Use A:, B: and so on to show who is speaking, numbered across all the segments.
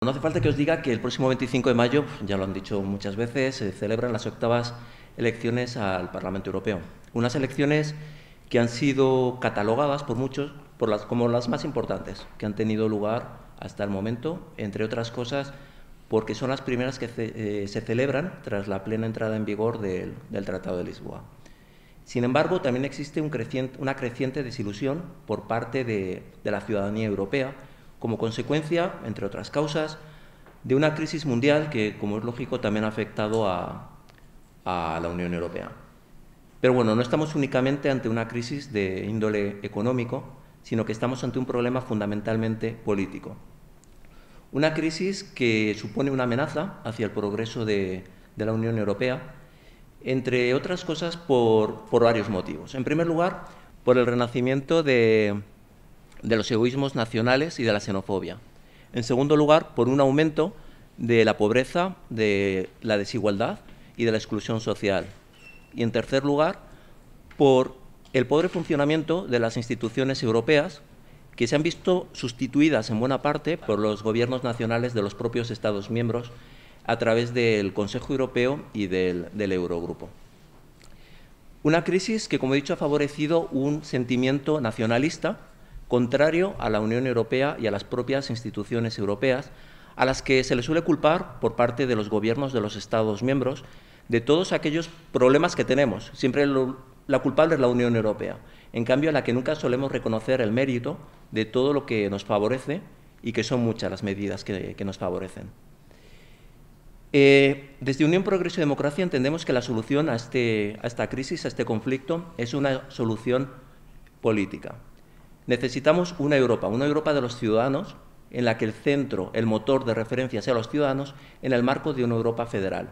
A: No hace falta que os diga que el próximo 25 de mayo, ya lo han dicho muchas veces, se celebran las octavas elecciones al Parlamento Europeo. Unas elecciones que han sido catalogadas por muchos como las más importantes que han tenido lugar hasta el momento, entre otras cosas porque son las primeras que se celebran tras la plena entrada en vigor del Tratado de Lisboa. Sin embargo, también existe una creciente desilusión por parte de la ciudadanía europea como consecuencia, entre otras causas, de una crisis mundial que, como es lógico, también ha afectado a la Unión Europea. Pero bueno, no estamos únicamente ante una crisis de índole económico, sino que estamos ante un problema fundamentalmente político. Una crisis que supone una amenaza hacia el progreso de la Unión Europea, entre otras cosas por varios motivos. En primer lugar, por el renacimiento de los egoísmos nacionales y de la xenofobia. En segundo lugar, por un aumento de la pobreza, de la desigualdad y de la exclusión social. Y en tercer lugar, por el pobre funcionamiento de las instituciones europeas, que se han visto sustituidas en buena parte por los gobiernos nacionales de los propios Estados miembros a través del Consejo Europeo y del Eurogrupo. Una crisis que, como he dicho, ha favorecido un sentimiento nacionalista contrario a la Unión Europea y a las propias instituciones europeas, a las que se les suele culpar por parte de los gobiernos de los Estados miembros de todos aquellos problemas que tenemos. Siempre la culpable es la Unión Europea. En cambio, a la que nunca solemos reconocer el mérito de todo lo que nos favorece y que son muchas las medidas que nos favorecen. Desde Unión, Progreso y Democracia entendemos que la solución a esta crisis, a este conflicto, es una solución política. Necesitamos una Europa de los ciudadanos, en la que el centro, el motor de referencia sea los ciudadanos, en el marco de una Europa federal.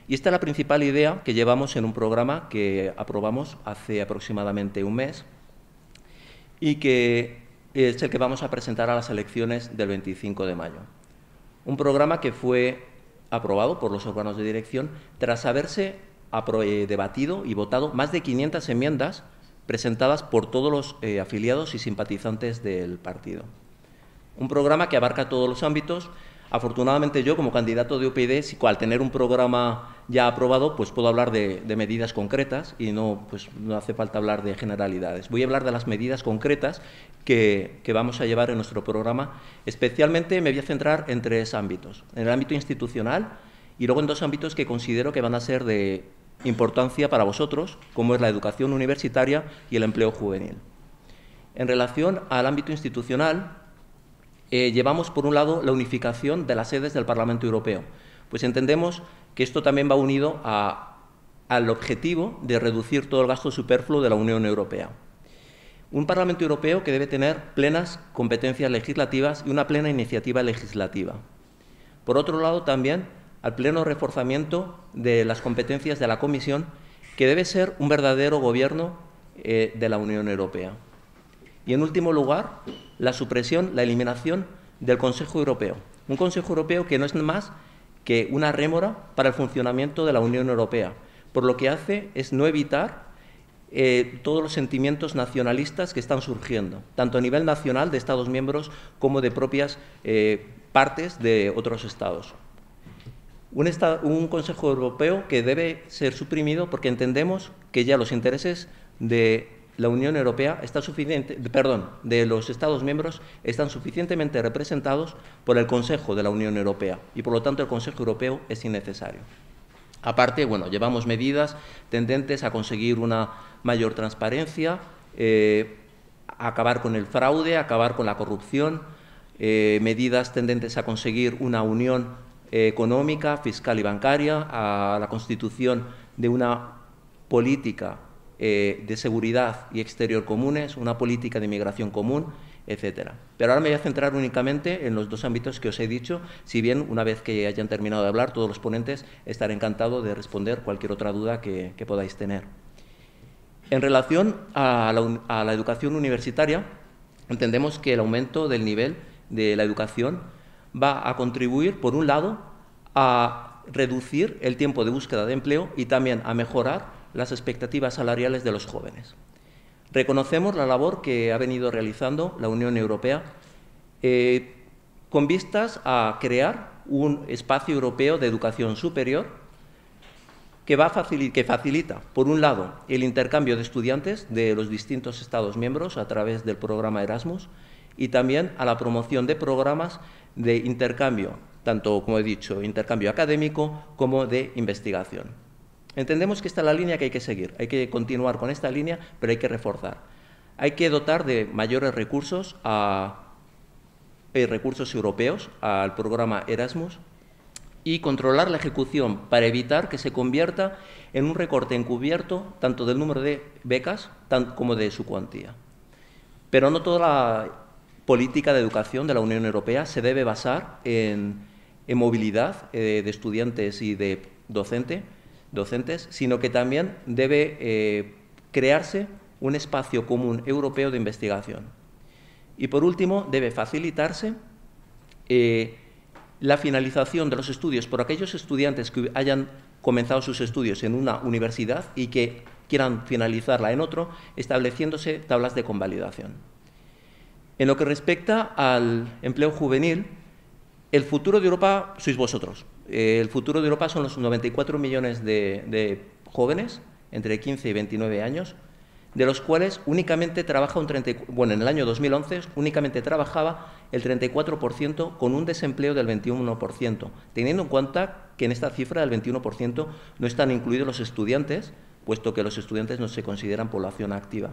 A: Y esta es la principal idea que llevamos en un programa que aprobamos hace aproximadamente un mes y que es el que vamos a presentar a las elecciones del 25 de mayo. Un programa que fue aprobado por los órganos de dirección tras haberse debatido y votado más de 500 enmiendas presentadas por todos los afiliados y simpatizantes del partido. Un programa que abarca todos los ámbitos. Afortunadamente yo, como candidato de UPyD, al tener un programa ya aprobado, pues puedo hablar de medidas concretas y no hace falta hablar de generalidades. Voy a hablar de las medidas concretas que vamos a llevar en nuestro programa. Especialmente me voy a centrar en tres ámbitos. En el ámbito institucional y luego en dos ámbitos que considero que van a ser de importancia para vosotros, como es la educación universitaria y el empleo juvenil. En relación al ámbito institucional, llevamos, por un lado, la unificación de las sedes del Parlamento Europeo. Pues entendemos que esto también va unido al objetivo de reducir todo el gasto superfluo de la Unión Europea. Un Parlamento Europeo que debe tener plenas competencias legislativas y una plena iniciativa legislativa. Por otro lado, también al pleno reforzamiento de las competencias de la Comisión, que debe ser un verdadero gobierno de la Unión Europea. Y, en último lugar, la supresión, la eliminación del Consejo Europeo. Un Consejo Europeo que no es más que una rémora para el funcionamiento de la Unión Europea. Por lo que hace es no evitar todos los sentimientos nacionalistas que están surgiendo, tanto a nivel nacional de Estados miembros como de propias partes de otros Estados. Un Consejo Europeo que debe ser suprimido porque entendemos que ya los intereses de la Unión Europea de los Estados miembros están suficientemente representados por el Consejo de la Unión Europea y, por lo tanto, el Consejo Europeo es innecesario. Aparte, llevamos medidas tendentes a conseguir una mayor transparencia, acabar con el fraude, acabar con la corrupción, medidas tendentes a conseguir una unión económica, fiscal y bancaria, a la constitución de una política de seguridad y exterior comunes, una política de inmigración común, etcétera. Pero ahora me voy a centrar únicamente en los dos ámbitos que os he dicho, si bien una vez que hayan terminado de hablar todos los ponentes estaré encantado de responder cualquier otra duda que podáis tener. En relación a la educación universitaria, entendemos que el aumento del nivel de la educación va a contribuir, por un lado, a reducir el tiempo de búsqueda de empleo y también a mejorar las expectativas salariales de los jóvenes. Reconocemos la labor que ha venido realizando la Unión Europea con vistas a crear un espacio europeo de educación superior que facilita, por un lado, el intercambio de estudiantes de los distintos Estados miembros a través del programa Erasmus y también a la promoción de programas de intercambio, tanto, como he dicho, intercambio académico como de investigación. Entendemos que esta es la línea que hay que seguir, hay que continuar con esta línea, pero hay que reforzar. Hay que dotar de mayores recursos recursos europeos al programa Erasmus y controlar la ejecución para evitar que se convierta en un recorte encubierto tanto del número de becas como de su cuantía. Pero no toda la política de educación de la Unión Europea se debe basar en movilidad de estudiantes y de docentes, sino que también debe crearse un espacio común europeo de investigación. Y por último, debe facilitarse la finalización de los estudios por aquellos estudiantes que hayan comenzado sus estudios en una universidad y que quieran finalizarla en otro, estableciéndose tablas de convalidación. En lo que respecta al empleo juvenil, el futuro de Europa sois vosotros. El futuro de Europa son los 94 millones de jóvenes entre 15 y 29 años, de los cuales únicamente trabaja en el año 2011 únicamente trabajaba el 34% con un desempleo del 21%, teniendo en cuenta que en esta cifra del 21% no están incluidos los estudiantes, puesto que los estudiantes no se consideran población activa.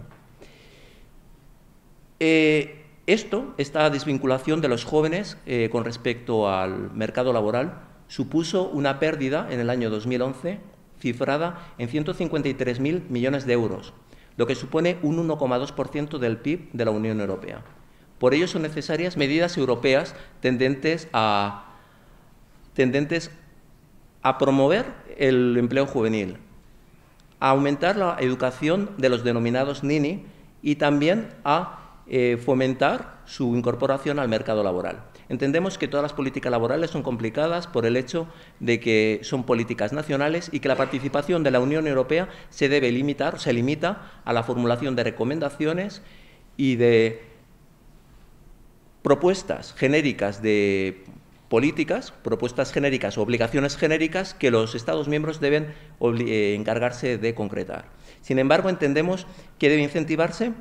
A: Esta desvinculación de los jóvenes con respecto al mercado laboral supuso una pérdida en el año 2011 cifrada en 153.000 millones de euros, lo que supone un 1,2% del PIB de la Unión Europea. Por ello son necesarias medidas europeas tendentes a promover el empleo juvenil, a aumentar la educación de los denominados NINI y también a fomentar su incorporación al mercado laboral. Entendemos que todas las políticas laborales son complicadas por el hecho de que son políticas nacionales y que la participación de la Unión Europea se limita a la formulación de recomendaciones y de propuestas genéricas de políticas, propuestas genéricas o obligaciones genéricas que los Estados miembros deben encargarse de concretar. Sin embargo, entendemos que debe incentivarse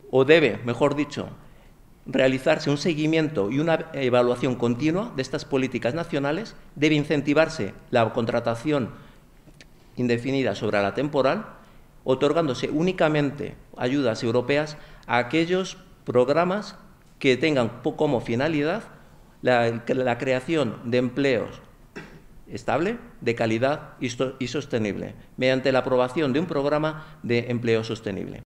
A: o debe, mejor dicho, realizarse un seguimiento y una evaluación continua de estas políticas nacionales, debe incentivarse la contratación indefinida sobre la temporal, otorgándose únicamente ayudas europeas a aquellos programas que tengan como finalidad la creación de empleos estable, de calidad y sostenible, mediante la aprobación de un programa de empleo sostenible.